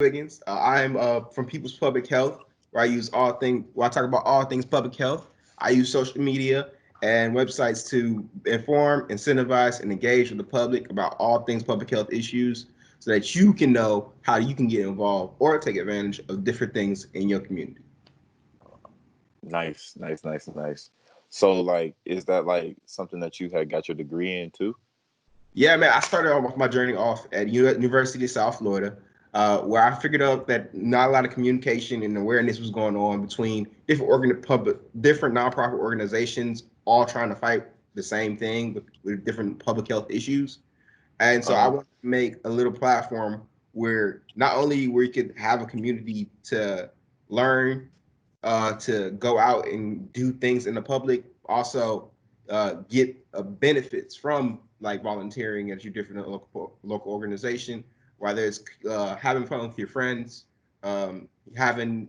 Wiggins. I'm from People's Public Health, where I talk about all things public health. I use social media and websites to inform, incentivize, and engage with the public about all things public health issues so that you can know how you can get involved or take advantage of different things in your community. Nice, nice, nice, nice. So, like, is that like something that you had got your degree in too? Yeah, man, I started off my journey off at University of South Florida, where I figured out that not a lot of communication and awareness was going on between different nonprofit organizations, all trying to fight the same thing with different public health issues. And so Uh I huh. wanted to make a little platform where not only where you could have a community to learn, to go out and do things in the public, also get benefits from like volunteering at your different local organization, whether it's having fun with your friends, having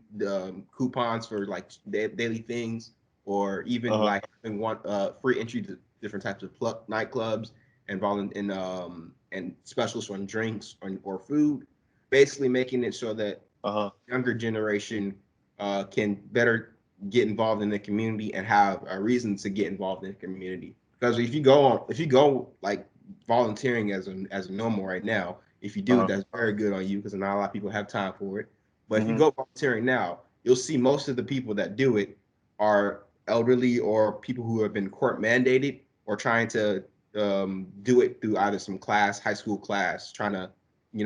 coupons for like daily things, or Uh even huh. like having one free entry to different types of nightclubs and and specials on drinks or food, basically making it so that Uh huh. younger generation can better get involved in the community and have a reason to get involved in the community. Because if you go like volunteering as a normal right now, if you Uh do, huh. that's very good on you because not a lot of people have time for it. But if you Mm-hmm. go volunteering now, you'll see most of the people that do it are elderly or people who have been court mandated or trying to do it through either some high school class, trying to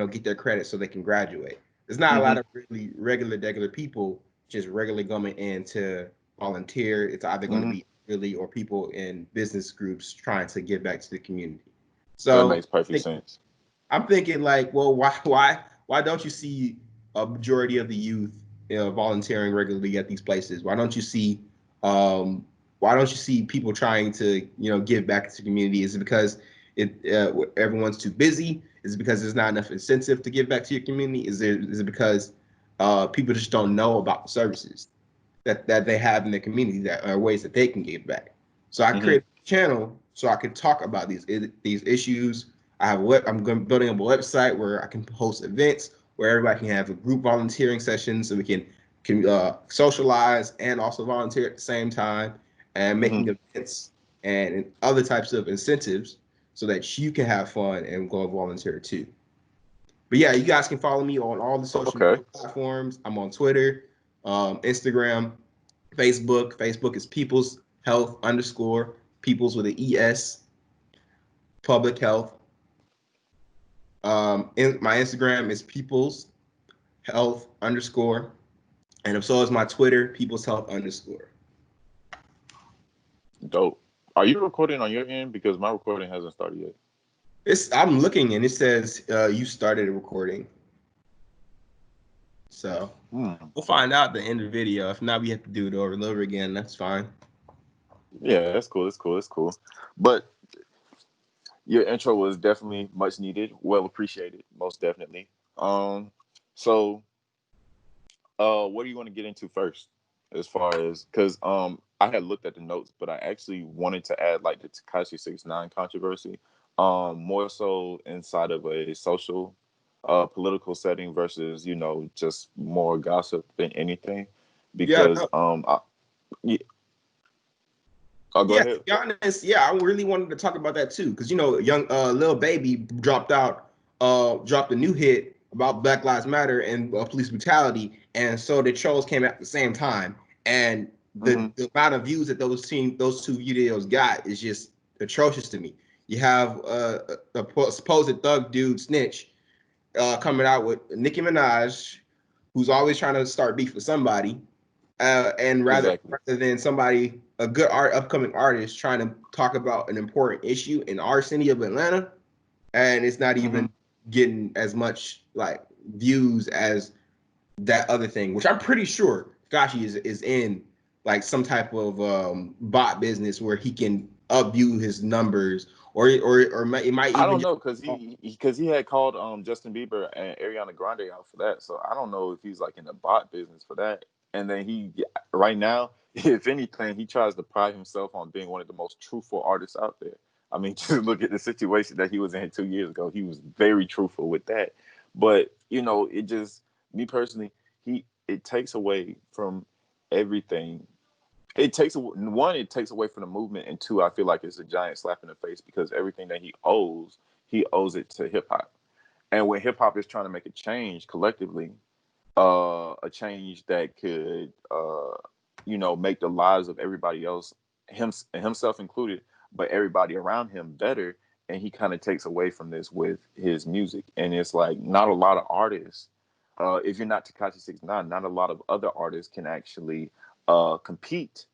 get their credit so they can graduate. There's not a Mm-hmm. lot of really regular people just regularly going in to volunteer. It's either going to Mm-hmm. be really or people in business groups trying to give back to the community. That So makes perfect sense. I'm thinking like, well, why don't you see a majority of the youth volunteering regularly at these places? Um, why don't you see people trying to give back to the community? Is it because everyone's too busy? Is it because there's not enough incentive to give back to your community? Is it because people just don't know about the services that they have in the community that are ways that they can give back? So I Mm-hmm. created a channel so I could talk about these issues. I'm building up a website where I can host events where everybody can have a group volunteering session so we can socialize and also volunteer at the same time, and Mm-hmm. making events and other types of incentives so that you can have fun and go volunteer too. But yeah, you guys can follow me on all the social Okay. media platforms. I'm on Twitter, Instagram, Facebook. Facebook is People's Health underscore People's with an ES, Public Health. My Instagram is People's Health underscore, and so is my Twitter, People's Health underscore. Dope. Are you recording on your end? Because my recording hasn't started yet. I'm looking and it says you started a recording, so Hmm. we'll find out at the end of the video. If not, we have to do it over and over again. That's fine. Yeah, that's cool. That's cool. That's cool. But your intro was definitely much needed, well appreciated, most definitely. Um, so what do you want to get into first, as far as because I had looked at the notes, but I actually wanted to add like the Takashi 69 controversy, more so inside of a social, political setting versus just more gossip than anything, Yeah, because no, yeah, I'll go yeah. To ahead. be honest, yeah, I really wanted to talk about that too, because young Lil Baby dropped a new hit about Black Lives Matter and police brutality, and so the trolls came out at the same time, and Mm-hmm. the amount of views that those two videos got is just atrocious to me. You have a supposed thug dude snitch coming out with Nicki Minaj, who's always trying to start beef with somebody, and Exactly. rather than somebody, a good upcoming artist, trying to talk about an important issue in our city of Atlanta, and it's not Mm-hmm. even getting as much like views as that other thing, which I'm pretty sure Gashi is in like some type of bot business where he can upview his numbers, or it might I even don't know because he had called Justin Bieber and Ariana Grande out for that. So I don't know if he's like in the bot business for that. And then he right now, if anything, he tries to pride himself on being one of the most truthful artists out there. I mean, just look at the situation that he was in 2 years ago. He was very truthful with that. But it just me personally, it takes away from everything. It takes away from the movement, and two, I feel like it's a giant slap in the face because everything that he owes it to hip hop. And when hip hop is trying to make a change collectively, a change that could, make the lives of everybody else, himself included, but everybody around him better. And he kind of takes away from this with his music. And it's like not a lot of artists, if you're not Takashi 69, not a lot of other artists can actually compete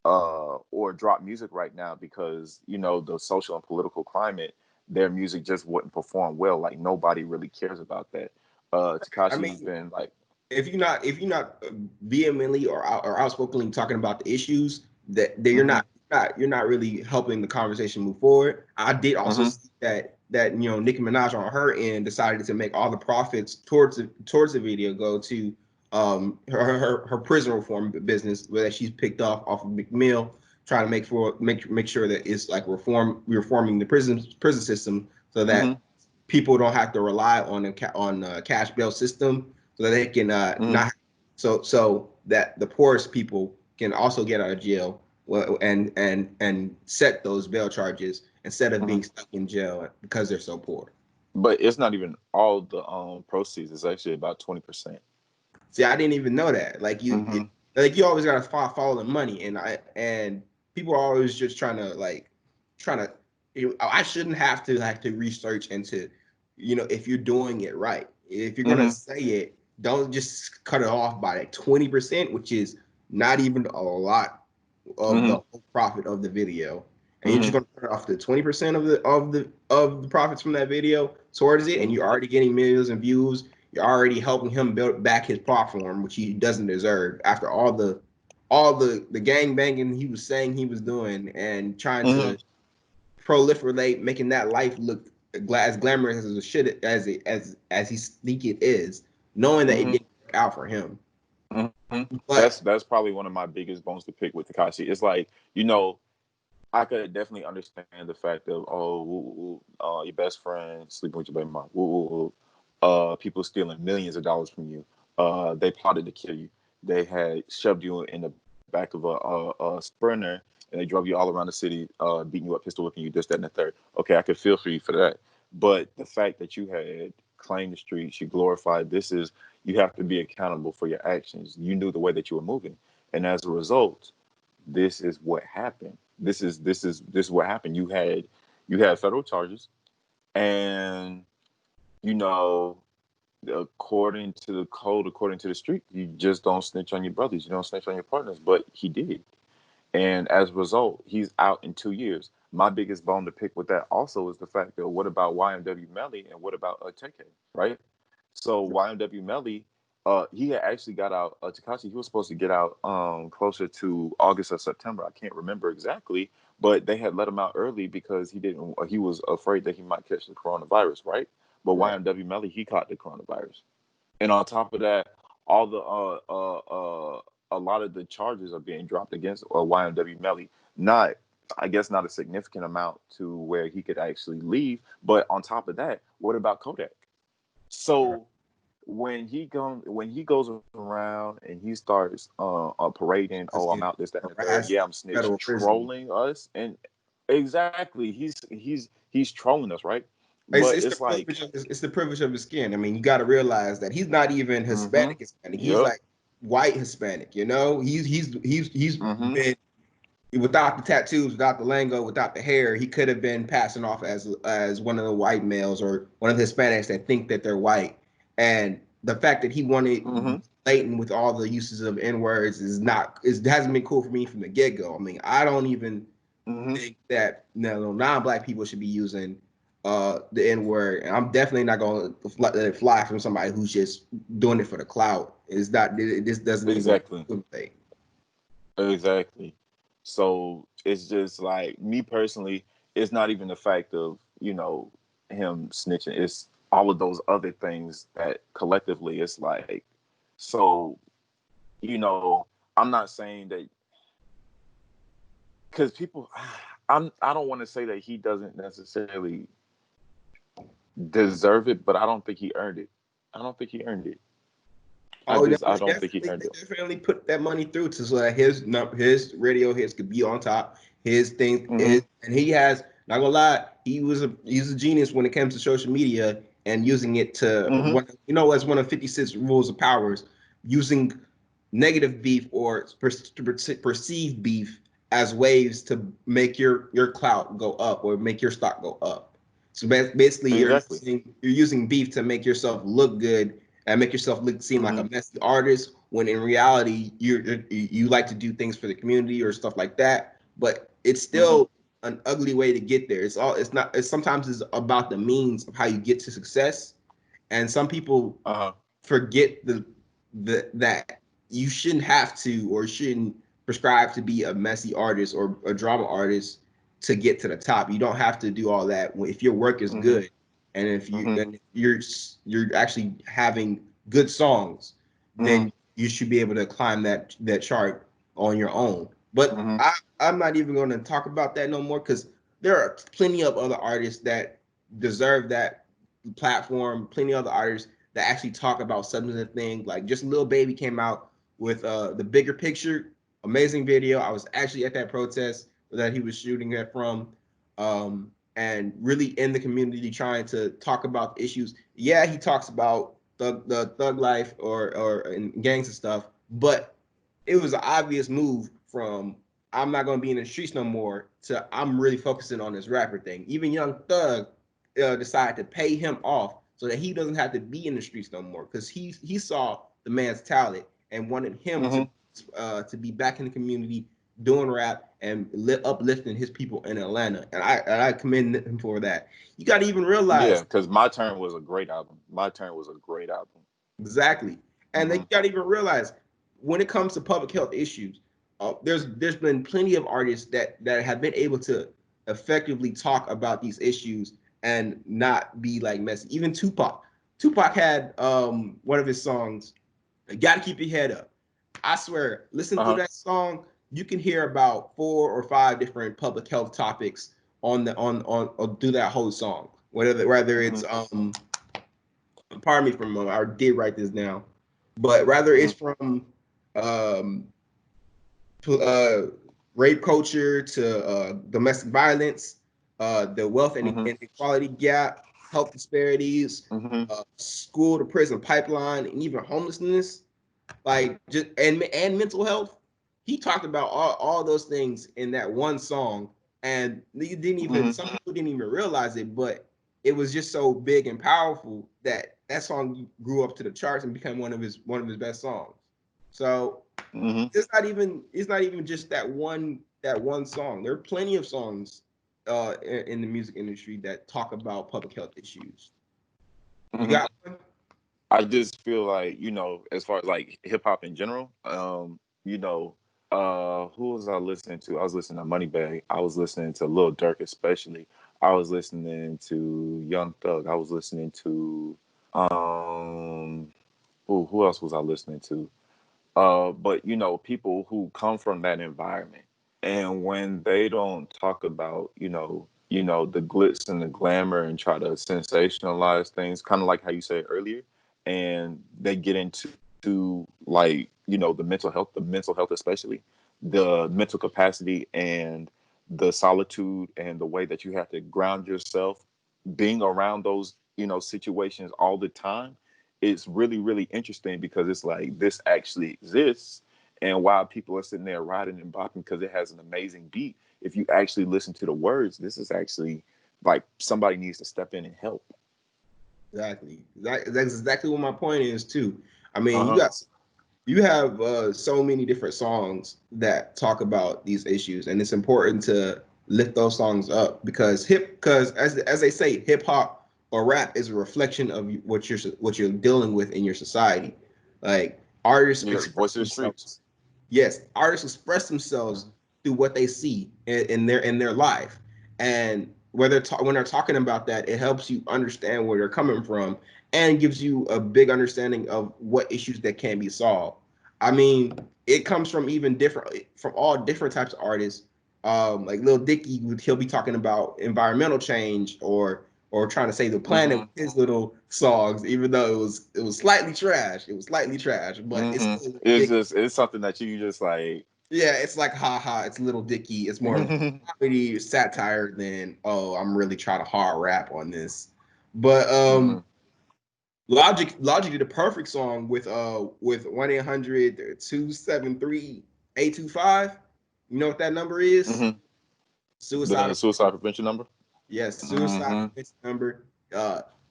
or drop music right now because the social and political climate. Their music just wouldn't perform well. Like nobody really cares about that. I Takashi has mean, been like, if you're not vehemently or outspokenly talking about the issues that you're mm-hmm, not really helping the conversation move forward. I did also mm-hmm, see that Nicki Minaj on her end decided to make all the profits towards the video go to her prison reform business where she's picked off of McMill, trying to make sure that it's like reforming the prison system so mm-hmm, that people don't have to rely on a cash bail system so that they can mm-hmm, not so that the poorest people can also get out of jail and set those bail charges instead of mm-hmm. being stuck in jail because they're so poor. But it's not even all the proceeds. It's actually about 20%. See, I didn't even know that. Mm-hmm, You always gotta follow the money, and people are always just trying to. I shouldn't have to research into, if you're doing it right. If you're gonna mm-hmm, say it, don't just cut it off by like 20%, which is not even a lot of mm-hmm, the whole profit of the video, and you're just mm-hmm, gonna cut off the 20% of the profits from that video towards it, and mm-hmm. you're already getting millions of views. You're already helping him build back his platform, which he doesn't deserve after all the gang banging he was saying he was doing and trying Mm-hmm. to proliferate, making that life look as glamorous as the shit as he think it is, knowing that it Mm-hmm. didn't work out for him. Mm-hmm. That's But that's probably one of my biggest bones to pick with Takashi. It's like, I could definitely understand the fact of, your best friend sleeping with your baby mom. Woo, woo, woo. People stealing millions of dollars from you. They plotted to kill you. They had shoved you in the back of a Sprinter, and they drove you all around the city, beating you up, pistol whipping you, this, that, and the third. Okay, I could feel for you for that. But the fact that you had claimed the streets, you glorified, you have to be accountable for your actions. You knew the way that you were moving. And as a result, this is what happened. This is what happened. You had federal charges, and you know, according to the code, according to the street, you just don't snitch on your brothers. You don't snitch on your partners. But he did, and as a result, he's out in 2 years. My biggest bone to pick with that also is the fact that what about YMW Melly and what about TK, right? So YMW Melly, he had actually got out. Takashi, he was supposed to get out closer to August or September. I can't remember exactly, but they had let him out early because he didn't. He was afraid that he might catch the coronavirus, right? But right, YMW Melly, he caught the coronavirus, and on top of that, all the a lot of the charges are being dropped against YMW Melly. Not, I guess, not a significant amount to where he could actually leave. But on top of that, what about Kodak? right. So when he goes around and he starts parading, This I'm kid out, this, that, and the third. harassed Yeah, I'm snitch, federal prison. trolling us, and exactly, he's trolling us, right? It's, But it's the it's like, privilege of it's the privilege of his skin. I mean, you got to realize that he's not even mm-hmm, Hispanic. He's yep, like white Hispanic. He's mm-hmm, been without the tattoos, without the lingo, without the hair. He could have been passing off as one of the white males or one of the Hispanics that think that they're white. And the fact that he wanted mm-hmm, blatant with all the uses of N words hasn't been cool for me from the get go. I mean, I don't even mm-hmm. think that non-black people should be using the N word, and I'm definitely not going to let it fly from somebody who's just doing it for the clout. It's not. This doesn't even Exactly, motivate. exactly. So it's just like me personally. It's not even the fact of him snitching. It's all of those other things that collectively it's like. So I'm not saying that because people. I don't want to say that he doesn't necessarily deserve it, but I don't think he earned it. I don't think he earned it. Oh, I don't think he earned they it. definitely put that money through to so that his radio hits could be on top. His thing is, Mm-hmm. and he has, not gonna lie, he's a genius when it comes to social media and using it to Mm-hmm. as one of 56 rules of powers, using negative beef or perceived beef as ways to make your clout go up or make your stock go up. So basically, Exactly. you're using beef to make yourself look good and make yourself seem like Mm-hmm. a messy artist when in reality you like to do things for the community or stuff like that. But it's Mm-hmm. still an ugly way to get there. It's not. It's sometimes it's about the means of how you get to success, and some people Uh-huh. forget the that you shouldn't have to or shouldn't prescribe to be a messy artist or a drama artist to get to the top. You don't have to do all that if your work is Mm-hmm. good and if Mm-hmm. you're actually having good songs, Mm-hmm. then you should be able to climb that chart on your own. But Mm-hmm. I'm not even going to talk about that no more because there are plenty of other artists that deserve that platform. Plenty of other artists that actually talk about substantive things. Like just Lil Baby came out with the bigger picture, amazing video. I was actually at that protest that he was shooting it from, and really in the community trying to talk about the issues. Yeah, he talks about the thug life or and gangs and stuff, but it was an obvious move from I'm not going to be in the streets no more to I'm really focusing on this rapper thing. Even Young Thug decided to pay him off so that he doesn't have to be in the streets no more because he saw the man's talent and wanted him Mm-hmm. to be back in the community doing rap and uplifting his people in Atlanta. And I commend him for that. You got to even Yeah, realize because My Turn was a great album. My Turn was a great album. exactly, and then Mm-hmm. you got to even realize when it comes to public health issues, there's been plenty of artists that have been able to effectively talk about these issues and not be like messy. Even Tupac. Tupac had one of his songs, "Got to Keep Your Head Up." I swear, listen through Uh-huh. that song, you can hear about 4 or 5 different public health topics on through that whole song. Whether Mm-hmm. it's pardon me from I did write this down, but rather Mm-hmm. it's from um, uh, rape culture to domestic violence, the wealth and Mm-hmm. inequality gap, health disparities, Mm-hmm. school to prison pipeline, and even homelessness, like just and mental health. He talked about all those things in that one song, and you didn't even Mm-hmm. some people didn't even realize it, but it was just so big and powerful that that song grew up to the charts and became one of his best songs. So Mm-hmm. it's not even just that one song. There are plenty of songs in the music industry that talk about public health issues. You Mm-hmm. got one? I just feel like, as far as like hip hop in general, who was I listening to? I was listening to Moneybag. I was listening to Lil Durk, especially. I was listening to Young Thug. I was listening to um, who else was I listening to? But people who come from that environment, and when they don't talk about, the glitz and the glamour and try to sensationalize things, kind of like how you said earlier, and they get into like, the mental health especially, the mental capacity and the solitude and the way that you have to ground yourself, being around those, situations all the time, it's really, really interesting because it's like this actually exists. And while people are sitting there riding and bopping because it has an amazing beat, if you actually listen to the words, this is actually like somebody needs to step in and help. Exactly. That's exactly what my point is too. I mean, Uh-huh. you have so many different songs that talk about these issues, and it's important to lift those songs up because as they say, hip hop or rap is a reflection of what you're dealing with in your society. Like artists Yeah, express voice of the streets. themselves. Yes, artists express themselves Uh-huh. through what they see in their life, and when they're talking about that, it helps you understand where they're coming from and gives you a big understanding of what issues that can be solved. I mean, it comes from from all different types of artists. Like Lil Dicky, he'll be talking about environmental change or or trying to save the planet with his little songs, even though it was slightly trash. It was slightly trash, but it's still it's something that you just like. Yeah, it's like haha, it's Little Dicky. It's more comedy satire than oh, I'm really trying to hard rap on this. But Logic did a perfect song with 1-800-273-825. You know what that number is? The Suicide. suicide prevention number. Yes, suicide prevention number.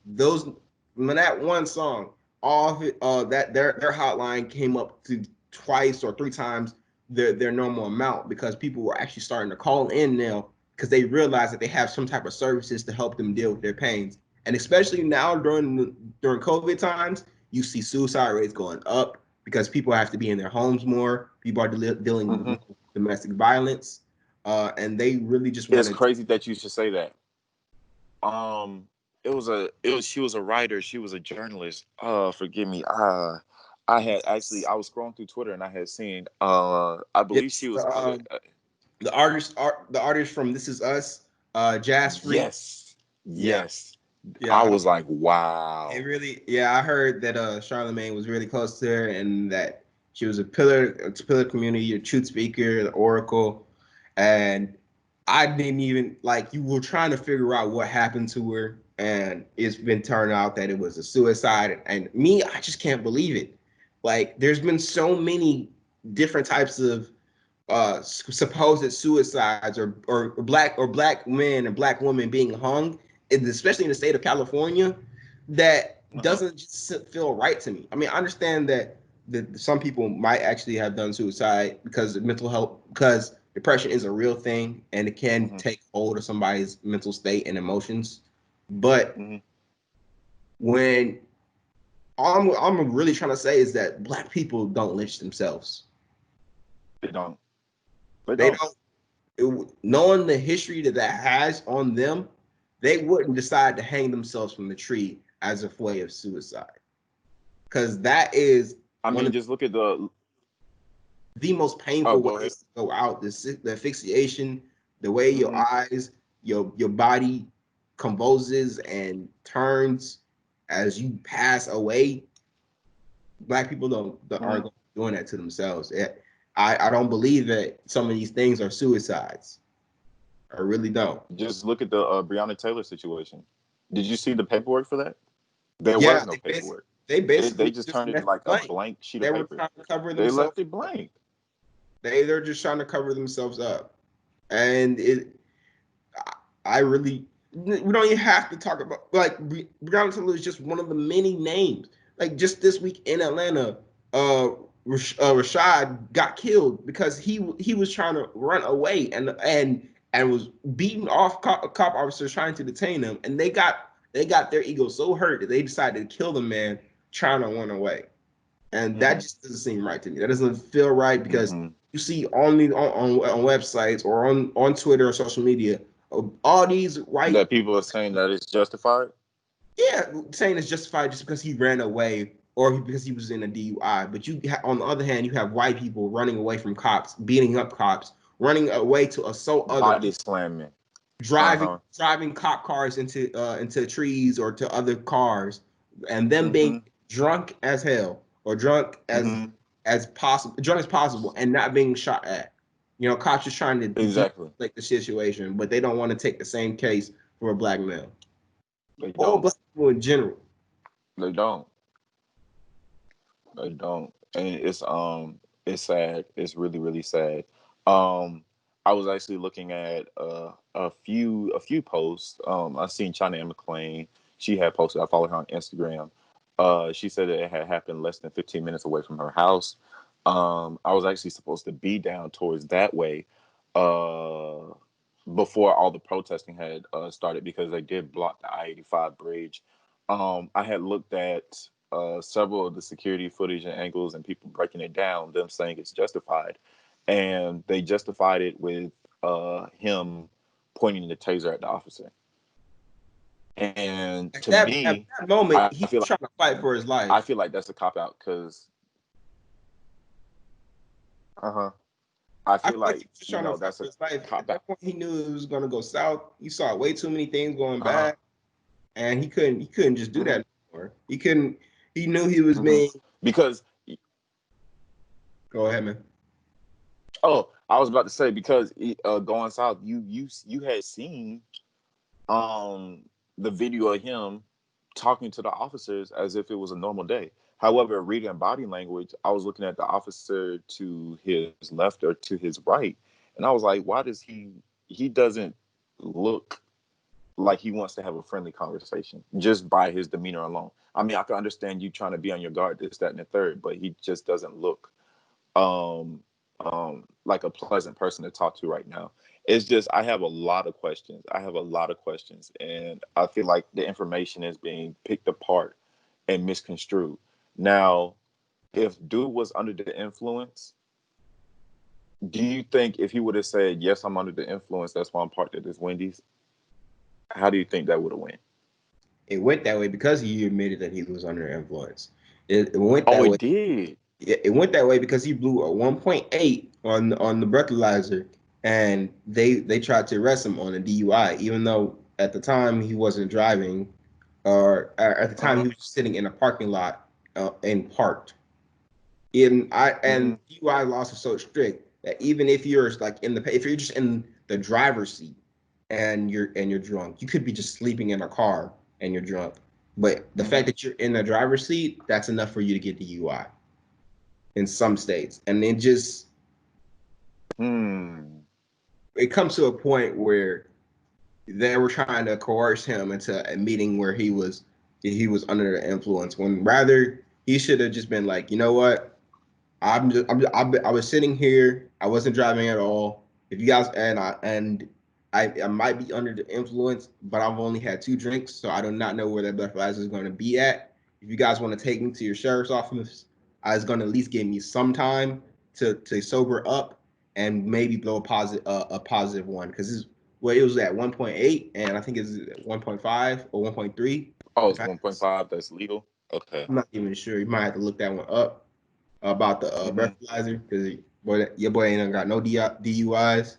Those when that one song, all of it, that their hotline came up to twice or three times their normal amount because people were actually starting to call in now because they realized that they have some type of services to help them deal with their pains. And especially now during COVID times, you see suicide rates going up because people have to be in their homes more. People are dealing with domestic violence, and they really just want It's to. crazy that you should say that. She was a writer. She was a journalist. Forgive me. I was scrolling through Twitter and I had seen. I believe Yes, she was out of. the artist from This Is Us, Jazz Freak. Yes. Yeah, Yes. I yeah. was like, wow. It really, yeah. I heard that Charlamagne was really close to her, and that she was a pillar community, a truth speaker, the oracle, and I didn't even like. You were trying to figure out what happened to her, and it's been turned out that it was a suicide. And me, I just can't believe it. Like, there's been so many different types of supposed suicides or black men and black women being hung, especially in the state of California, that doesn't just feel right to me. I mean, I understand that some people might actually have done suicide because of mental health, because depression is a real thing and it can take hold of somebody's mental state and emotions. But when all I'm really trying to say is that black people don't lynch themselves. They don't. They don't. Knowing the history that has on them, they wouldn't decide to hang themselves from the tree as a way of suicide. Because that is I mean, just look at the most painful ways to go out. The asphyxiation, the way your eyes, your body convulses and turns as you pass away. Black people aren't doing that to themselves. I don't believe that some of these things are suicides. I really don't. Just look at the Breonna Taylor situation. Did you see the paperwork for that? There Yeah, was no paperwork. they They basically just just turned it left like it a blank. blank sheet They of were paper. trying to cover They themselves. left it blank. They're just trying to cover themselves up, and I really we don't even have to talk about like Breonna Taylor is just one of the many names. Like just this week in Atlanta, Rashad got killed because he was trying to run away and was beating off cop officers trying to detain him, and they got their ego so hurt that they decided to kill the man trying to run away, and that just doesn't seem right to me. That doesn't feel right because you see only on websites or on Twitter or social media all these white that people are saying that it's justified. Yeah, saying it's justified just because he ran away or because he was in a DUI. But on the other hand, you have white people running away from cops, beating up cops, running away to assault other Body people, slamming, driving cop cars into trees or to other cars, and them being drunk as hell or drunk as possible, drunk as possible, and not being shot at. You know, cops just trying to like the situation, but they don't want to take the same case for a black male. They Or don't. black people in general. They don't. And it's sad. It's really really sad. I was actually looking at a few posts. I seen China and McClain. She had posted. I followed her on Instagram. She said that it had happened less than 15 minutes away from her house. I was actually supposed to be down towards that way before all the protesting had started because they did block the I-85 bridge. I had looked at several of the security footage and angles and people breaking it down, them saying it's justified. And they justified it with him pointing the taser at the officer. And to me, at that moment, he was trying to fight for his life. I feel like that's a cop out because, I feel like he was trying to fight that's for a his life. cop At that out. point, he knew it was going to go south. He saw way too many things going bad. and he couldn't just do Mm-hmm. that anymore. He couldn't. He knew he was Mm-hmm. being. Because Go ahead, man. oh, I was about to say because going south, you had seen um the video of him talking to the officers as if it was a normal day. However, reading body language, I was looking at the officer to his left or to his right, and I was like, why does he doesn't look like he wants to have a friendly conversation just by his demeanor alone. I mean, I can understand you trying to be on your guard, this, that, and the third, but he just doesn't look um like a pleasant person to talk to right now. It's just I have a lot of questions. I have a lot of questions, and I feel like the information is being picked apart and misconstrued. Now, if dude was under the influence, do you think if he would have said, "Yes, I'm under the influence. That's why I'm parked at this Wendy's," how do you think that would have went? It went that way because he admitted that he was under influence. It went Oh, that way. it did. It went that way because he blew a 1.8 on the breathalyzer, and they tried to arrest him on a DUI, even though at the time he wasn't driving, or at the time Uh-huh. he was sitting in a parking lot and parked. And Mm-hmm. DUI laws are so strict that even if you're like if you're just in the driver's seat and you're drunk, you could be just sleeping in a car and you're drunk. But the fact Mm-hmm. that you're in the driver's seat, that's enough for you to get the DUI in some states. And it just Hmm. it comes to a point where they were trying to coerce him into a meeting where he was under the influence when rather he should have just been like, you know what, I was sitting here. I wasn't driving at all. If you guys I might be under the influence, but I've only had 2 drinks, so I do not know where that breathalyzer is going to be at. If you guys want to take me to your sheriff's office, I was going to at least give me some time to sober up and maybe blow a positive one because well, it was at 1.8 and I think it's 1.5 or 1.3. Oh, If it's 1.5. That's legal. Okay. I'm not even sure. You might have to look that one up about the Mm-hmm. breathalyzer because your boy ain't got no DUIs.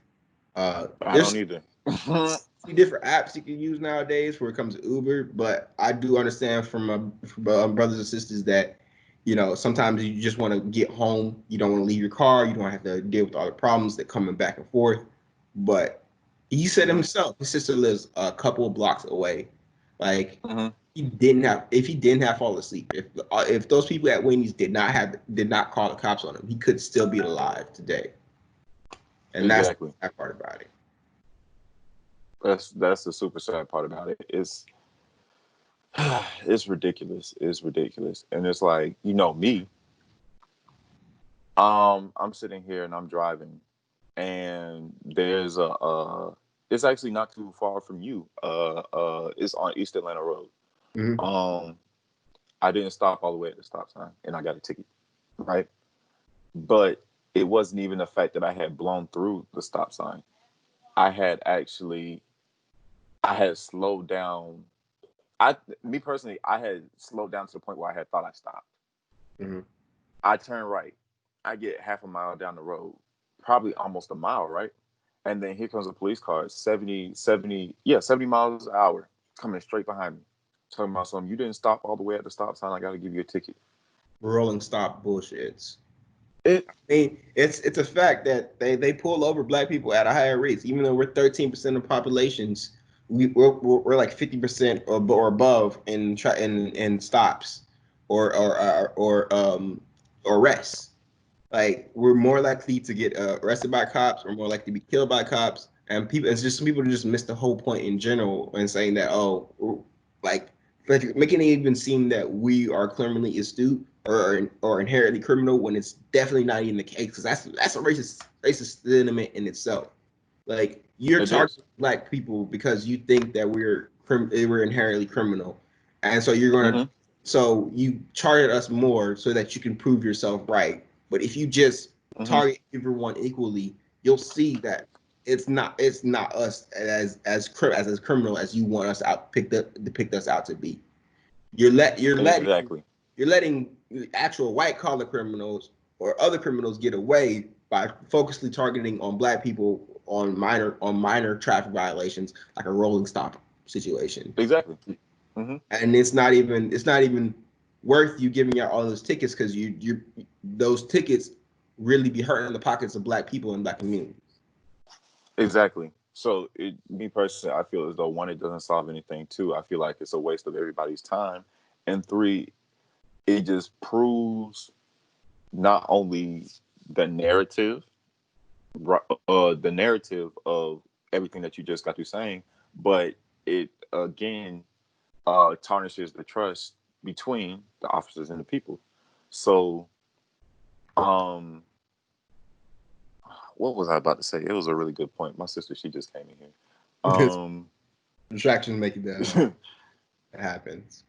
I don't There's either. different apps you can use nowadays where it comes to Uber, but I do understand from brothers and sisters that sometimes you just want to get home. You don't want to leave your car. You don't have to deal with all the problems that coming back and forth. But he said Mm-hmm. himself, his sister lives a couple of blocks away. Like Mm-hmm. if he didn't have fall asleep, if those people at Wendy's did not call the cops on him, he could still be alive today. And that's Exactly. that part about it. That's the super sad part about it. It's ridiculous. It's ridiculous. And it's like, me. I'm sitting here and I'm driving, and there's it's actually not too far from you. It's on East Atlanta Road. Mm-hmm. Um, I didn't stop all the way at the stop sign, and I got a ticket, right? But it wasn't even the fact that I had blown through the stop sign. I had actually, I had slowed down. Me personally, I had slowed down to the point where I had thought I stopped. Mm-hmm. I turn right. I get half a mile down the road, probably almost a mile, right? And then here comes a police car, 70 miles an hour, coming straight behind me. Talking about something, you didn't stop all the way at the stop sign, I got to give you a ticket. Rolling stop bullshits. It, I mean, it's a fact that they pull over black people at a higher rates, even though we're 13% of populations. We're like 50% or above in stops or arrests. Like we're more likely to get arrested by cops. We're more likely to be killed by cops. And people, it's just some people just miss the whole point in general and saying that like making it even seem that we are criminally astute or inherently criminal when it's definitely not even the case. Because that's a racist sentiment in itself. Like you're it is. targeting black people because you think that we're inherently criminal, and so you're gonna Mm-hmm. so you target us more so that you can prove yourself right. But if you just Mm-hmm. target everyone equally, you'll see that it's not us as criminal as you want us out picked up depict us out to be. You're let you're letting Exactly. you're letting actual white collar criminals or other criminals get away by focusly targeting on black people on minor traffic violations like a rolling stop situation. Exactly. Mm-hmm. and it's not even worth you giving out all those tickets because you those tickets really be hurting the pockets of black people and black communities. Exactly. So, me personally, I feel as though one, it doesn't solve anything. Two, I feel like it's a waste of everybody's time, and three, it just proves not only the narrative, the narrative of everything that you just got through saying, but it again tarnishes the trust between the officers and the people. So, um, what was I about to say? It was a really good point. My sister, she just came in here. Distractions make that it happens.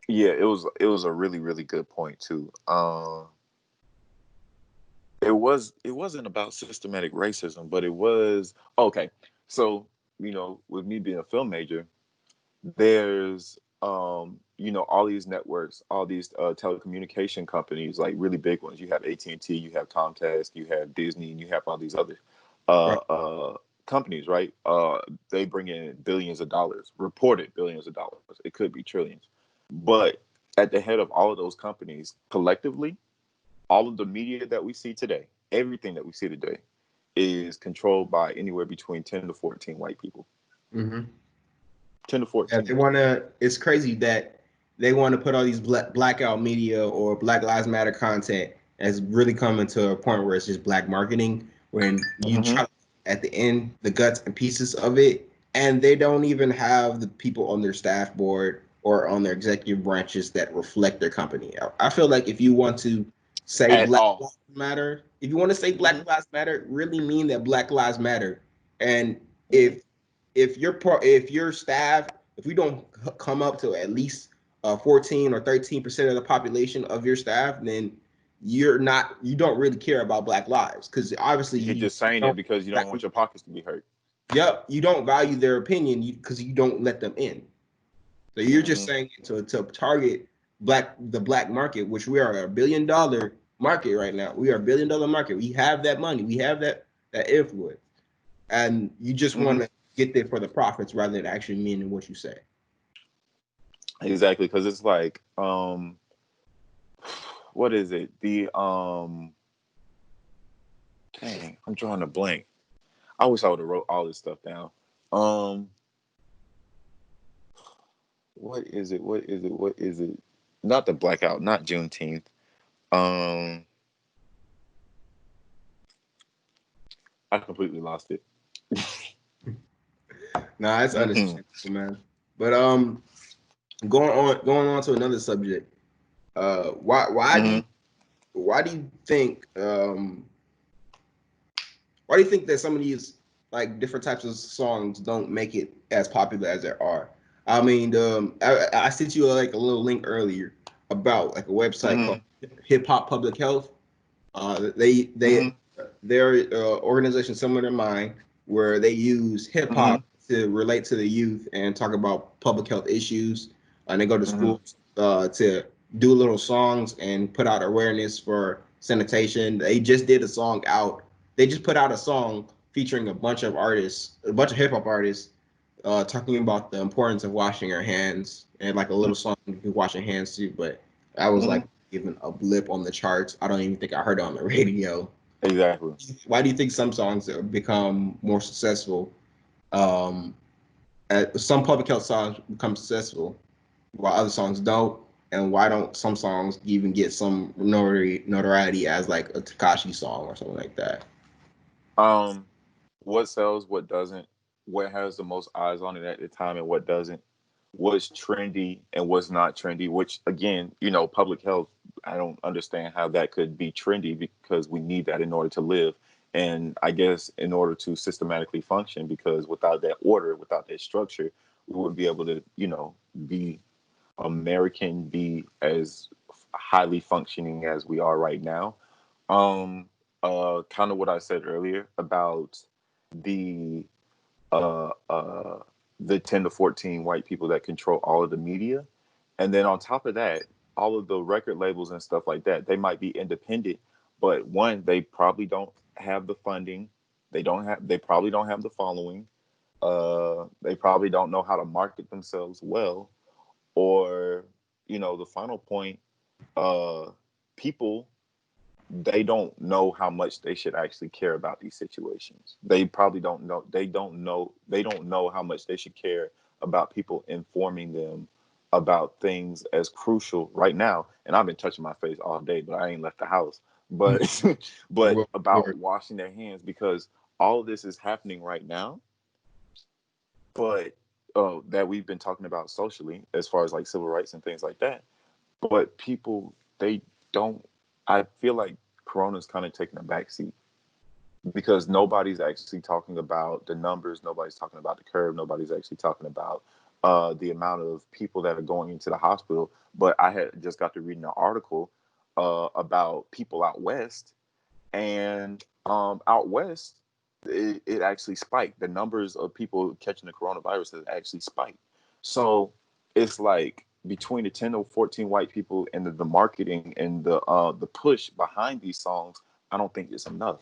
Yeah, it was a really really good point too. It wasn't about systematic racism, but it was okay. So with me being a film major, there's all these networks, all these telecommunication companies, like really big ones. You have AT&T, you have Comcast, you have Disney, and you have all these other uh, Right. uh, companies, right? They bring in billions of dollars, reported billions of dollars. It could be trillions, but at the head of all of those companies, collectively, all of the media that we see today, everything that we see today, is controlled by anywhere between 10 to 14 white people. Mm-hmm. 10 to Yeah, 14. they want to. It's crazy that they want to put all these blackout media or Black Lives Matter content as really coming to a point where it's just black marketing. When you Mm-hmm. try at the end the guts and pieces of it, and they don't even have the people on their staff board or on their executive branches that reflect their company. I feel like if you want to say At Black all. Lives Matter, if you want to say Mm-hmm. Black Lives Matter, really mean that Black Lives Matter. And Mm-hmm. if your if your staff, if we don't come up to at least 14 or 13% of the population of your staff, then you don't really care about black lives because obviously You're you just saying it don't because you don't value, want your pockets to be hurt. yep, you don't value their opinion because you don't let them in. So you're just Mm-hmm. saying to target the black market, which we are $1 billion market right now. We are $1 billion market. We have that money. We have that influence, and you just Mm-hmm. want to get there for the profits rather than actually meaning what you say. Exactly, because it's like, what is it? Dang, I'm drawing a blank. I wish I would have wrote all this stuff down. Um, what is it? What is it? What is it? Not the blackout, not Juneteenth. Um, I completely lost it. Nah, it's Mm-hmm. understandable, man. But going on to another subject. Why do Mm-hmm. you think why do you think that some of these like different types of songs don't make it as popular as there are? I mean, I sent you like a little link earlier about like a website called Mm-hmm. Hip Hop Public Health. Mm-hmm. They're organization similar to mine where they use hip Mm-hmm. hop to relate to the youth and talk about public health issues. And they go to Mm-hmm. schools to do little songs and put out awareness for sanitation. They just did a song out. They just put out a song featuring a bunch of artists, a bunch of hip hop artists, talking about the importance of washing our hands and like a little song you can wash your hands to. But I was Mm-hmm. like even a blip on the charts. I don't even think I heard it on the radio. Exactly. Why do you think some songs have become more successful? Um, some public health songs become successful while other songs don't, and why don't some songs even get some notoriety as like a Takashi song or something like that? Um, what sells, what doesn't, what has the most eyes on it at the time, and what doesn't. What's trendy and what's not trendy. Which again, public health. I don't understand how that could be trendy because we need that in order to live, and I guess in order to systematically function. Because without that order, without that structure, we wouldn't be able to, be American, be as highly functioning as we are right now. Um, kind of what I said earlier about the uh, uh, the 10 to 14 white people that control all of the media. And then on top of that, all of the record labels and stuff like that, they might be independent, but one, they probably don't have the funding. They probably don't have the following. They probably don't know how to market themselves well, or the final point, uh people, they don't know how much they should actually care about these situations. They probably don't know. They don't know how much they should care about people informing them about things as crucial right now. And I've been touching my face all day, but I ain't left the house. But but Well, about washing their hands, because all of this is happening right now. But that we've been talking about socially, as far as like civil rights and things like that. But people, they don't. I feel like Corona's kind of taking a backseat, because nobody's actually talking about the numbers. Nobody's talking about the curve. Nobody's actually talking about the amount of people that are going into the hospital. But I had just got to reading an article about people out west, and out west, it actually spiked. The numbers of people catching the coronavirus has actually spiked. So it's like between the 10 or 14 white people and the marketing and the push behind these songs, I don't think it's enough.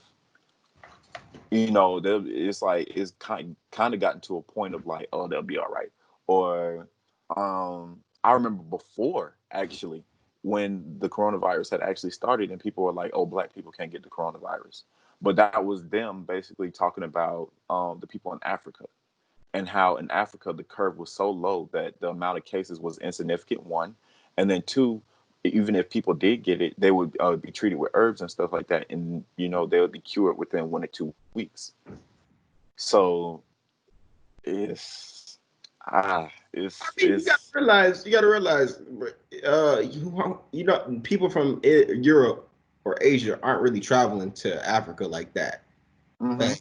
It's like it's kind of gotten to a point of like, oh, they'll be all right. Or I remember before, actually, when the coronavirus had actually started and people were like, oh, black people can't get the coronavirus. But that was them basically talking about the people in Africa, and how in Africa the curve was so low that the amount of cases was insignificant, one. And then two, even if people did get it, they would be treated with herbs and stuff like that, and they would be cured within 1 or 2 weeks. So it's I it's mean, it's you gotta realize, people from Europe or Asia aren't really traveling to Africa like that. mm-hmm, Uh,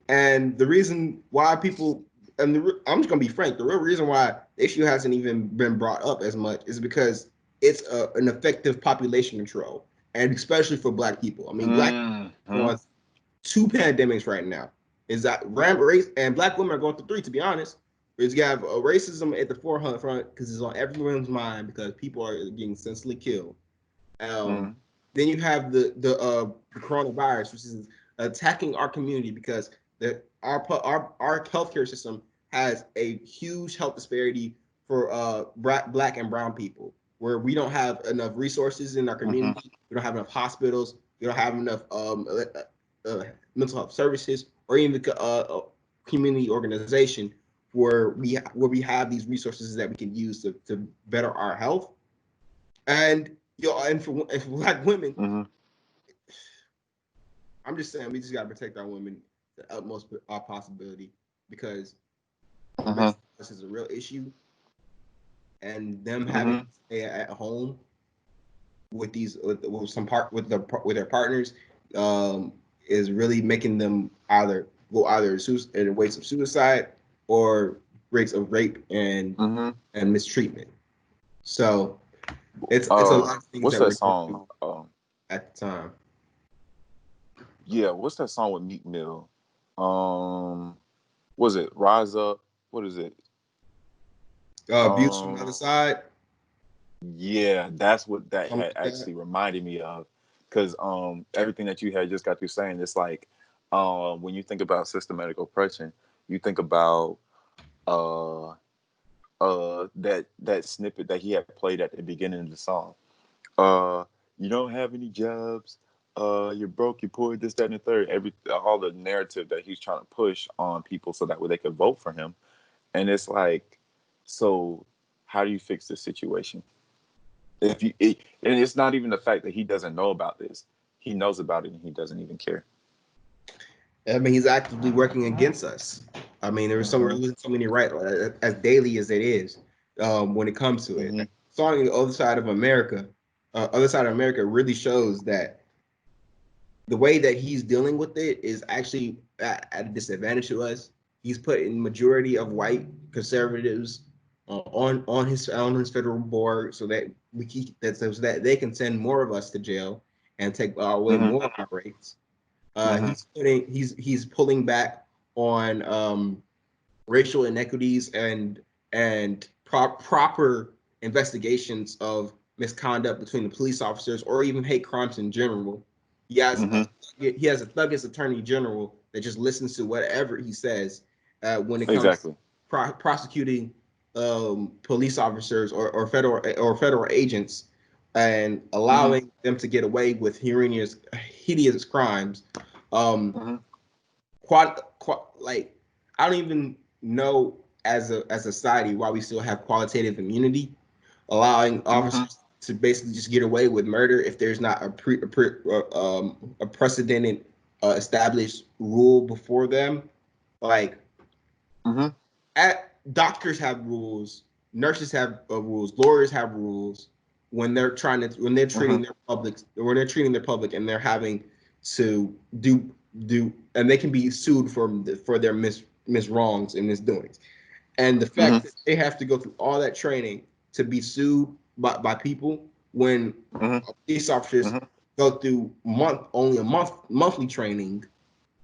and the reason why people, I'm just gonna be frank, the real reason why the issue hasn't even been brought up as much is because it's an effective population control, and especially for black people. I mean, black mm-hmm, people are going two pandemics right now. Is that race and black women are going through three? To be honest, is you have racism at the forefront because it's on everyone's mind because people are getting senselessly killed. Um, mm-hmm, then you have the coronavirus, which is attacking our community because our healthcare system has a huge health disparity for black and brown people, where we don't have enough resources in our mm-hmm. community. We don't have enough hospitals. We don't have enough mental health services or even community organization where we have these resources that we can use to better our health. And and for black women, Mm-hmm. I'm just saying we just gotta protect our women to the utmost our possibility because Mm-hmm. this is a real issue, and them having Mm-hmm. to stay at home with these with their partners um, is really making them either in ways of suicide or rates of rape Mm-hmm. and mistreatment. So it's a lot of things What's that that we're going song? through at the time. Yeah, what's that song with Meek Mill? Um, was it Rise Up? What is it? Abuse from the other Um, side, yeah, that's what that something had like that. actually reminded me of, because everything that you had just got through saying, it's like when you think about systematic oppression, you think about uh that snippet that he had played at the beginning of the song. Uh, you don't have any jobs. You're broke. You're poor. This, that, and the third. All the narrative that he's trying to push on people so that way they could vote for him. And it's like, so how do you fix this situation? And it's not even the fact that he doesn't know about this. He knows about it and he doesn't even care. I mean, he's actively working against us. I mean, there's Mm-hmm. so many right as daily as it is when it comes to it. Mm-hmm. Song the other side of America really shows that the way that he's dealing with it is actually at a disadvantage to us. He's putting majority of white conservatives on his federal board so that we keep that so that they can send more of us to jail and take away Mm-hmm. more of our rates. Mm-hmm. He's pulling back on racial inequities and proper investigations of misconduct between the police officers or even hate crimes in general. He has Mm-hmm. he has a thuggish attorney general that just listens to whatever he says when it comes to Exactly. prosecuting police officers or federal agents and Mm-hmm. allowing them to get away with hideous crimes. Um, Mm-hmm. like I don't even know as a society why we still have qualitative immunity, allowing Mm-hmm. officers to basically just get away with murder if there's not a precedented established rule before them. Like Mm-hmm. doctors have rules, nurses have rules, lawyers have rules when they're Mm-hmm. treating their public and they're having to do and they can be sued for their mis wrongs and misdoings. And the Mm-hmm. fact that they have to go through all that training to be sued by people when Mm-hmm. police officers Mm-hmm. go through monthly training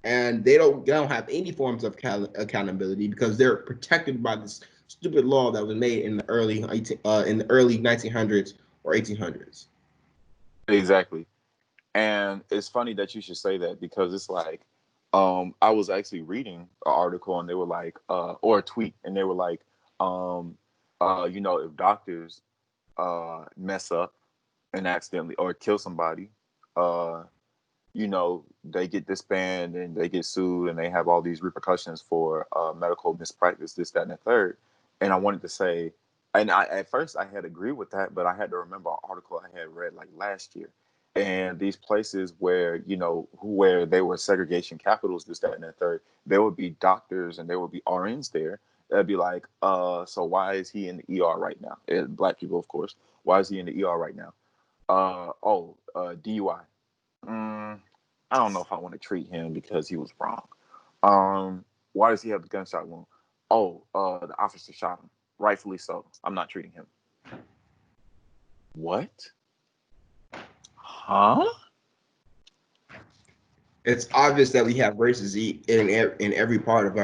and they don't have any forms of accountability because they're protected by this stupid law that was made in the early 1900s or 1800s. Exactly. And it's funny that you should say that because it's like, I was actually reading an article and they were like, or a tweet, and they were like, um, if doctors mess up and accidentally or kill somebody, uh, they get disbanded and they get sued and they have all these repercussions for medical mispractice, this, that, and the third. And I wanted to say, and I at first I had agreed with that, but I had to remember an article I had read like last year. And these places where, where they were segregation capitals, this, that, and the third, there would be doctors and there would be RNs there. That'd be like, so why is he in the ER right now? Black people, of course. Why is he in the ER right now? DUI. I don't know if I want to treat him because he was wrong. Why does he have the gunshot wound? Oh, the officer shot him. Rightfully so. I'm not treating him. What? Huh? It's obvious that we have racism in every part of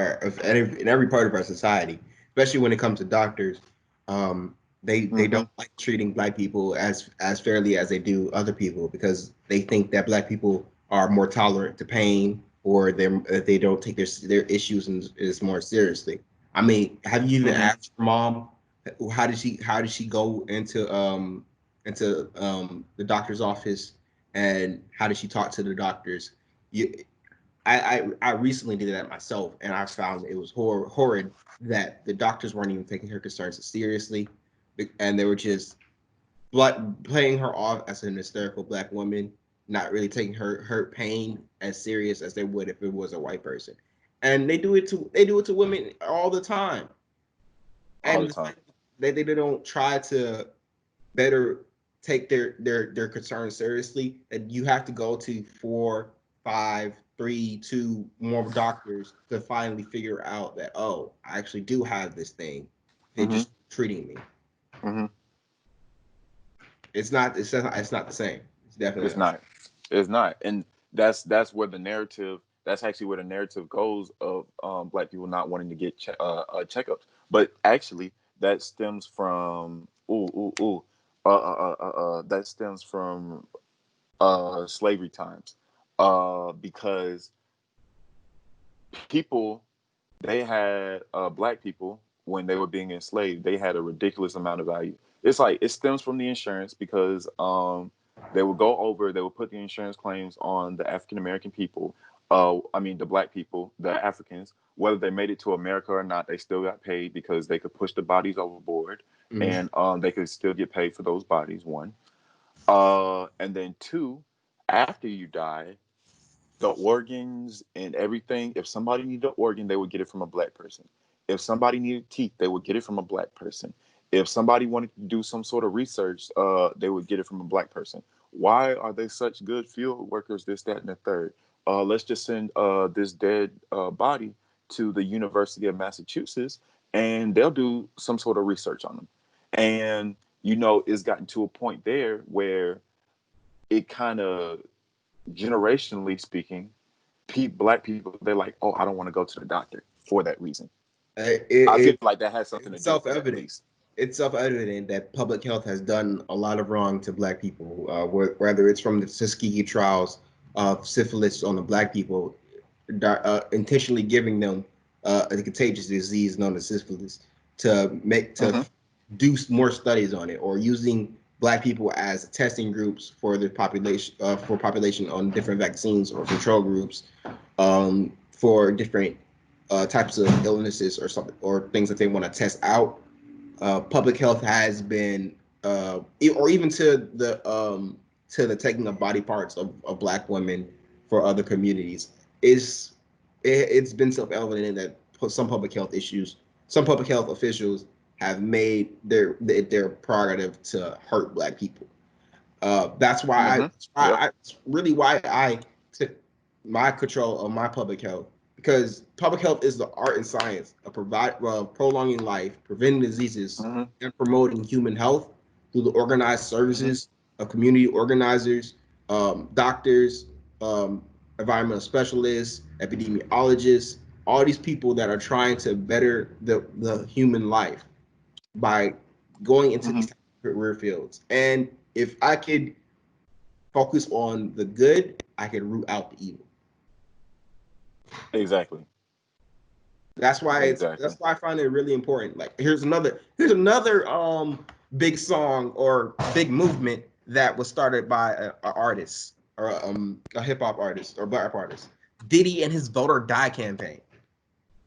in every part of our society, especially when it comes to doctors. Um, they Mm-hmm. don't like treating black people as fairly as they do other people because they think that black people are more tolerant to pain or they don't take their issues and is more seriously. I mean, have you even Mm-hmm. asked your mom how did she go into the doctor's office and how did she talk to the doctors? You, I recently did that myself, and I found it was horrid that the doctors weren't even taking her concerns seriously, and they were just playing her off as an hysterical black woman, not really taking her pain as serious as they would if it was a white person. And they do it to women all the time, All the and the time. fact that they don't try to better take their concerns seriously, that you have to go to 4, 5, 3, 2 more doctors to finally figure out that, oh, I actually do have this thing. They're Mm-hmm. just treating me. Mm-hmm. It's not the same. It's definitely It's not. not. It's not. And that's where the narrative. That's actually where the narrative goes of black people not wanting to get checkups. But actually, that stems from that stems from slavery times, because people they had black people when they were being enslaved, they had a ridiculous amount of value. It's like it stems from the insurance because they would put the insurance claims on the African American people, I mean the black people, the Africans, whether they made it to America or not, they still got paid because they could push the bodies overboard, Mm-hmm. and they could still get paid for those bodies, one. And then two, after you die, the organs and everything. If somebody needed an organ, they would get it from a black person. If somebody needed teeth, they would get it from a black person. If somebody wanted to do some sort of research, they would get it from a black person. Why are they such good field workers? This, that, and the third. Let's just send this dead body to the University of Massachusetts, and they'll do some sort of research on them. And it's gotten to a point there where it kind of generationally speaking, black people, they're like, oh, I don't want to go to the doctor for that reason. It, I feel it, like that has something to it's do with it, at self-evident. least. It's self-evident that public health has done a lot of wrong to black people, whether it's from the Tuskegee trials of syphilis on the black people, intentionally giving them a contagious disease known as syphilis, to Mm-hmm. do more studies on it, or using Black people as testing groups for the population on different vaccines or control groups for different types of illnesses or something or things that they want to test out. Public health has been, or even to the taking of body parts of Black women for other communities, is it's been self-evident that some public health officials have made their prerogative to hurt Black people. Mm-hmm. Yep. That's really why I took my control of my public health, because public health is the art and science of prolonging life, preventing diseases, Mm-hmm. and promoting human health through the organized Mm-hmm. services of community organizers, doctors, um, environmental specialists, epidemiologists, all these people that are trying to better the human life by going into Mm-hmm. these career fields. And if I could focus on the good, I could root out the evil. Exactly. That's Exactly. why I find it really important. Like here's another big song or big movement that was started by a artist or a hip hop artist or black artist. Diddy and his Vote or Die campaign.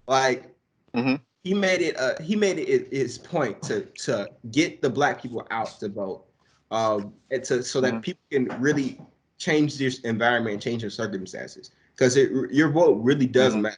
Like Mm-hmm. he made it his point to get the Black people out to vote, and to so Mm-hmm. that people can really change this environment and change their circumstances, because your vote really does Mm-hmm. matter.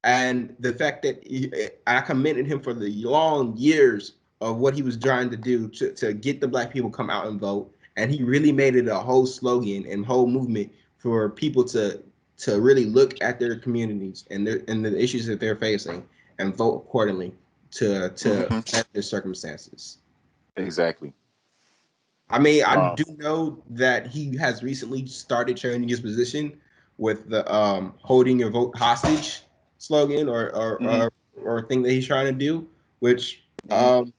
And the fact that I commended him for the long years of what he was trying to do to get the Black people come out and vote, and he really made it a whole slogan and whole movement for people to really look at their communities and the issues that they're facing and vote accordingly to Mm-hmm. match their circumstances. Exactly. I mean, I Uh, do know that he has recently started changing his position with the "holding your vote hostage" slogan mm-hmm. or thing that he's trying to do, which Mm-hmm.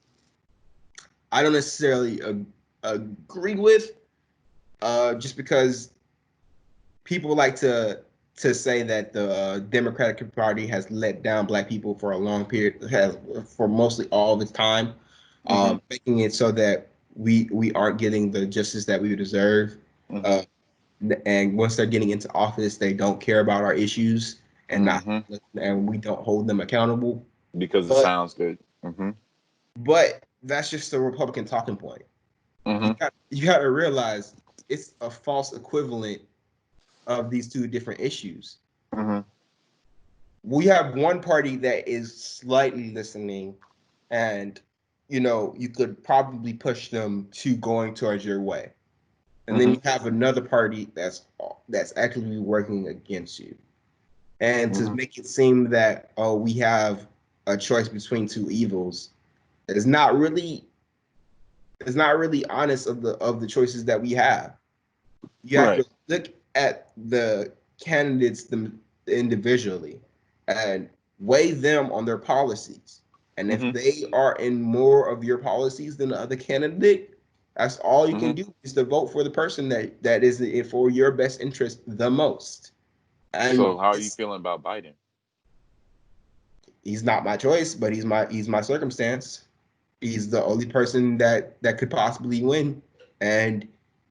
I don't necessarily agree with, just because people like to say that the Democratic Party has let down Black people for a long period, has for mostly all of its time, Mm-hmm. making it so that we aren't getting the justice that we deserve. Mm-hmm. Uh, and once they're getting into office, they don't care about our issues and not Mm-hmm. and we don't hold them accountable. Because it But sounds good. Mm-hmm. that's just a Republican talking point. Mm-hmm. You got to realize it's a false equivalent of these two different issues. Mm-hmm. We have one party that is slightly listening, and you could probably push them to going towards your way, and then Mm-hmm. you have another party that's actively working against you. And to Mm-hmm. make it seem that, oh, we have a choice between two evils, is not really honest of the choices that we have. You have Right. to look at the candidates them individually and weigh them on their policies. And if Mm-hmm. they are in more of your policies than the other candidate, that's all you Mm-hmm. can do is to vote for the person that is for your best interest the most. And So how are you feeling about Biden? he's not my choice, but he's my circumstance. He's the only person that could possibly win. And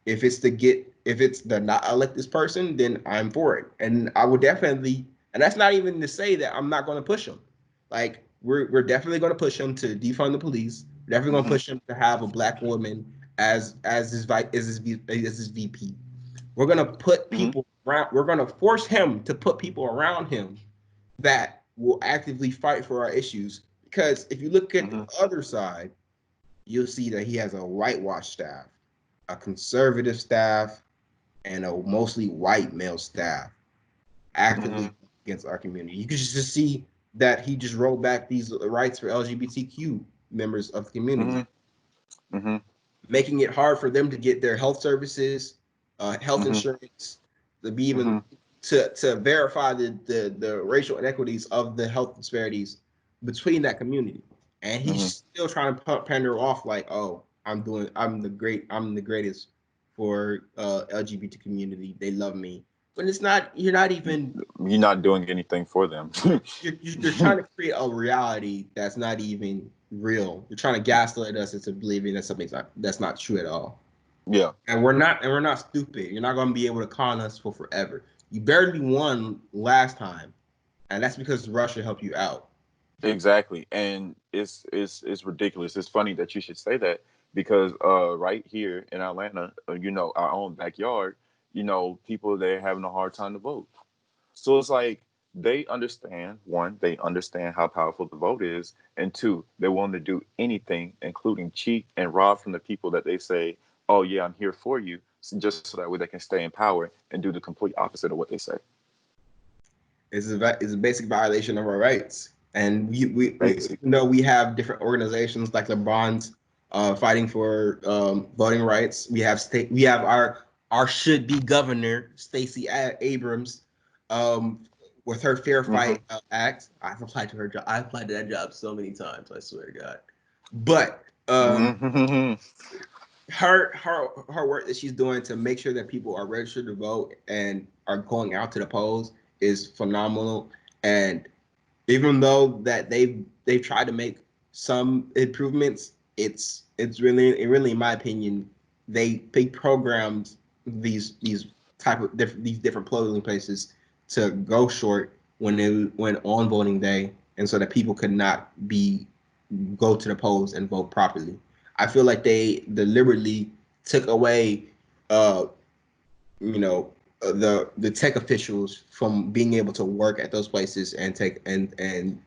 if it's the not elect this person, then I'm for it. And I would definitely, and that's not even to say that I'm not going to push him. Like we're definitely going to push him to defund the police. We're definitely going to Mm-hmm. push him to have a Black woman as his VP. We're going to put Mm-hmm. people around. We're going to force him to put people around him that will actively fight for our issues. Because if you look at the Mm-hmm. other side, you'll see that he has a whitewash staff, a conservative staff, and a mostly white male staff Mm-hmm. actively against our community. You can just see that he just rolled back these rights for LGBTQ members of the community, Mm-hmm. Mm-hmm. making it hard for them to get their health services, health Mm-hmm. insurance, to be even Mm-hmm. to verify the racial inequities of the health disparities between that community. And he's Mm-hmm. still trying to pander off like, oh, I'm the greatest for LGBT community. They love me. But it's not. You're not even. You're not doing anything for them. You're trying to create a reality that's not even. real. You're trying to gaslight us into believing that that's not true at all. Yeah, And we're not stupid. You're not going to be able to con us for forever. You barely won last time, and that's because Russia helped you out. exactly. And it's ridiculous. It's funny that you should say that because right here in Atlanta, our own backyard, people they're having a hard time to vote. So it's like they understand, one, they understand how powerful the vote is, and two, they're willing to do anything, including cheat and rob from the people that they say, "Oh yeah, I'm here for you," just so that way they can stay in power and do the complete opposite of what they say. It's a basic violation of our rights. And we Basic. even though we have different organizations like LeBron's fighting for voting rights. We have our should be governor Stacey Abrams with her Fair Mm-hmm. Fight Act. I've applied to her job. I've applied to that job so many times. I swear to God. But Mm-hmm. her work that she's doing to make sure that people are registered to vote and are going out to the polls is phenomenal. And even though that they've tried to make some improvements, it's really in my opinion they programmed these different polling places to go short when on voting day, and so that people could not be go to the polls and vote properly. I feel like they deliberately took away uh you know the tech officials from being able to work at those places and take and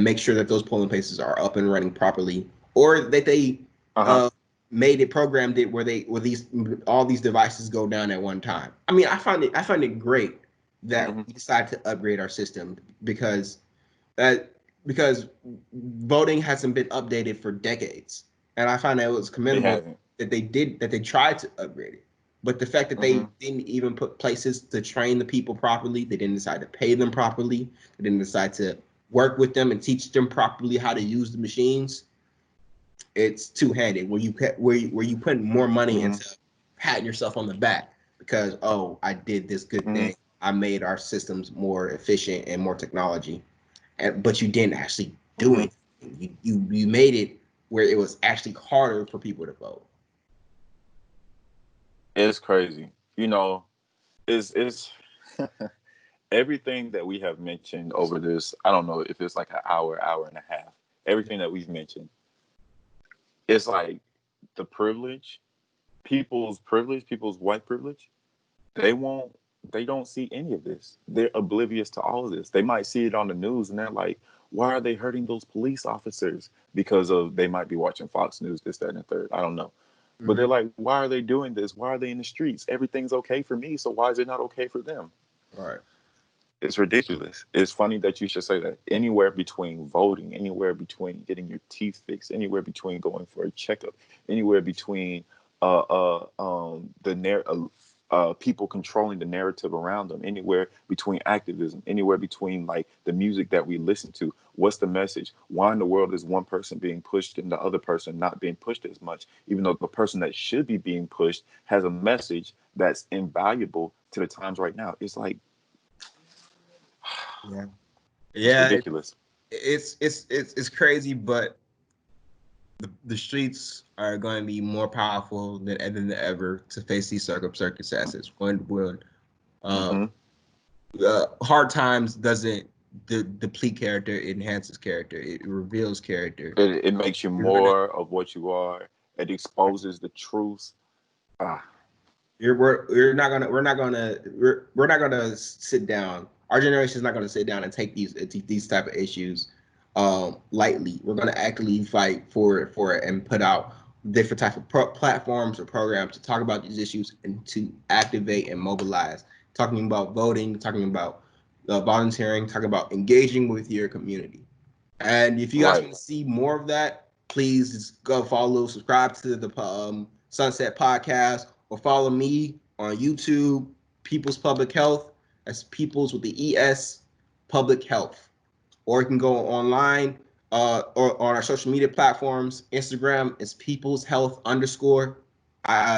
make sure that those polling places are up and running properly, or that they Uh-huh. uh made it programmed it where these all these devices go down at one time. I mean, I find it great that Mm-hmm. we decided to upgrade our system that because voting hasn't been updated for decades, and I find that it was It commendable hasn't. that they tried to upgrade it. But the fact that Mm-hmm. they didn't even put places to train the people properly, they didn't decide to pay them properly, they didn't decide to work with them and teach them properly how to use the machines. It's two-handed. Where you put more money Mm-hmm. into patting yourself on the back because, oh, I did this good Mm-hmm. thing. I made our systems more efficient and more technology, but you didn't actually do Mm-hmm. it. You made it where it was actually harder for people to vote. It's crazy. Is everything that we have mentioned over this. I don't know if it's like an hour, hour and a half. Everything that we've mentioned, it's like the privilege, people's white privilege. They won't. They don't see any of this. They're oblivious to all of this. They might see it on the news and they're like, "Why are they hurting those police officers?" Because of they might be watching Fox News, this, that, and the third. I don't know. But they're Mm-hmm. like, why are they doing this? Why are they in the streets? Everything's okay for me, so why is it not okay for them? Right. It's ridiculous. It's funny that you should say that. Anywhere between voting, anywhere between getting your teeth fixed, anywhere between going for a checkup, anywhere between the people controlling the narrative around them, anywhere between activism, anywhere between like the music that we listen to. What's the message? Why in the world is one person being pushed and the other person not being pushed as much, even though the person that should be being pushed has a message that's invaluable to the times right now? It's like Yeah. it's Yeah. ridiculous. It's crazy, but the streets are going to be more powerful than ever to face these circumstances. When uh, Hmm. hard times doesn't deplete character, it enhances character, it reveals character. It makes you You're gonna more of what you are. It exposes the truth. Ah, we're not gonna we're not gonna sit down. Our generation is not gonna sit down and take these type of issues lightly. We're gonna actively fight for it and put out different type of platforms or programs to talk about these issues and to activate and mobilize. Talking about voting, talking about volunteering, talking about engaging with your community. And if you guys right. want to see more of that, please just go follow, subscribe to the Sunset Podcast, or follow me on YouTube, People's Public Health. That's People's with the ES, Public Health. Or you can go online or on our social media platforms. Instagram is People's Health underscore.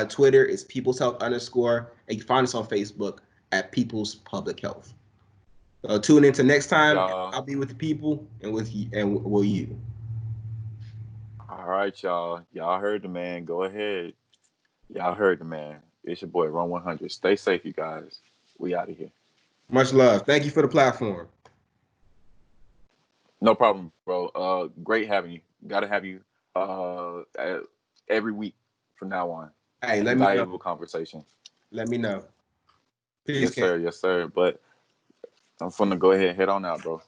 Twitter is People's Health underscore. And you can find us on Facebook at People's Public Health. Tune into next time. Y'all, I'll be with the people and with you and will you. right, y'all. Y'all heard the man. Go ahead. Y'all heard the man. It's your boy, Run 100. Stay safe, you guys. We out of here. Much love. Thank you for the platform. No problem, bro. Great having you. Got to have you every week from now on. Hey, let me know. Valuable conversation. Let me know. Peace, Yes, Ken. sir. Yes, sir. But I'm finna go ahead and head on out, bro.